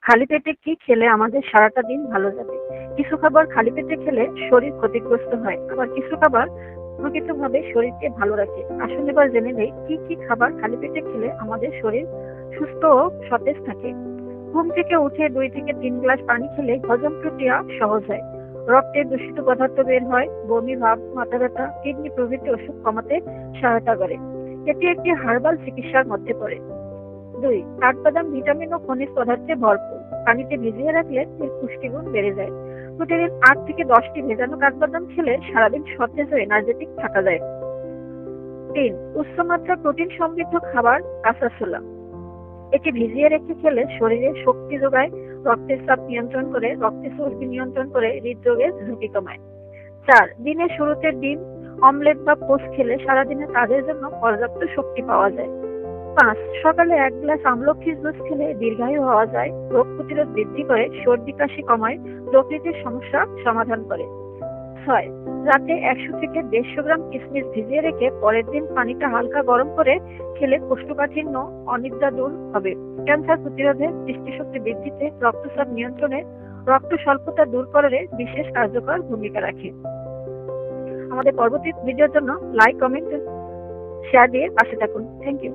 খালি পেটে কি খেলে আমাদের সারাটা দিন ভালো যাবে? কিছু খাবার খালি পেটে খেলে শরীর ক্ষতিগ্রস্ত হয়, আবার কিছু খাবার প্রকৃতভাবে শরীরকে ভালো রাখে। আসুন এবার জেনে নেই কি কি খাবার খালি পেটে খেলে আমাদের শরীর সুস্থ ও সতেজ থাকে। ঘুম থেকে উঠে 2 থেকে 3 গ্লাস পানি খেলে হজম প্রক্রিয়া সহজ হয়, রক্তে দূষিত পদার্থ বের হয়, বমি ভাব, মাথা ব্যথা, কিডনি প্রভৃতি অসুখ কমাতে সহায়তা করে। এটি একটি হার্বাল চিকিৎসার মধ্যে পড়ে। 2. কাঠবাদাম ভিটামিন ও খনিজ পদার্থে ভরপুর। পানিতে ভিজিয়ে রাখলে এর পুষ্টিগুণ বেড়ে যায়। প্রতিদিন 8 থেকে 10টি ভেজানো কাঠবাদাম খেলে সারাদিন সতেজ ও এনার্জেটিক থাকা যায়। 3. উচ্চমাত্রা প্রোটিন সমৃদ্ধ খাবার কাঁচা ছোলা। এটি ভিজিয়ে রেখে খেলে শরীরে শক্তি যোগায়, রক্তের চাপ নিয়ন্ত্রণ করে, রক্তে চর্বি নিয়ন্ত্রণ করে, হৃদরোগের ঝুঁকি কমায়। 4. দিনের শুরুতে ডিম, অমলেট বা পোস্ট খেলে সারাদিনের কাজের জন্য পর্যাপ্ত শক্তি পাওয়া যায়। 5. সকালে 1 গ্লাস আমলকির জুস খেলে দীর্ঘায়ু হওয়া যায়, রোগ প্রতিরোধ বৃদ্ধি করে, সর্দি কাশি কমায়, প্রকৃতির সমস্যা সমাধান করে। 6. রাতে 100 থেকে 150 গ্রাম কিশমিশ ভিজিয়ে রেখে পরের দিন পানিটা হালকা গরম করে খেলে কোষ্ঠকাঠিন্য, অনিদ্রা দূর হবে। ক্যান্সার প্রতিরোধে, দৃষ্টিশক্তি বৃদ্ধিতে, রক্তচাপ নিয়ন্ত্রণে, রক্ত স্বল্পতা দূর করে বিশেষ কার্যকর ভূমিকা রাখে। আমাদের পরবর্তী ভিডিওর জন্য লাইক, কমেন্ট, শেয়ার দিয়ে পাশে থাকুন। Thank you.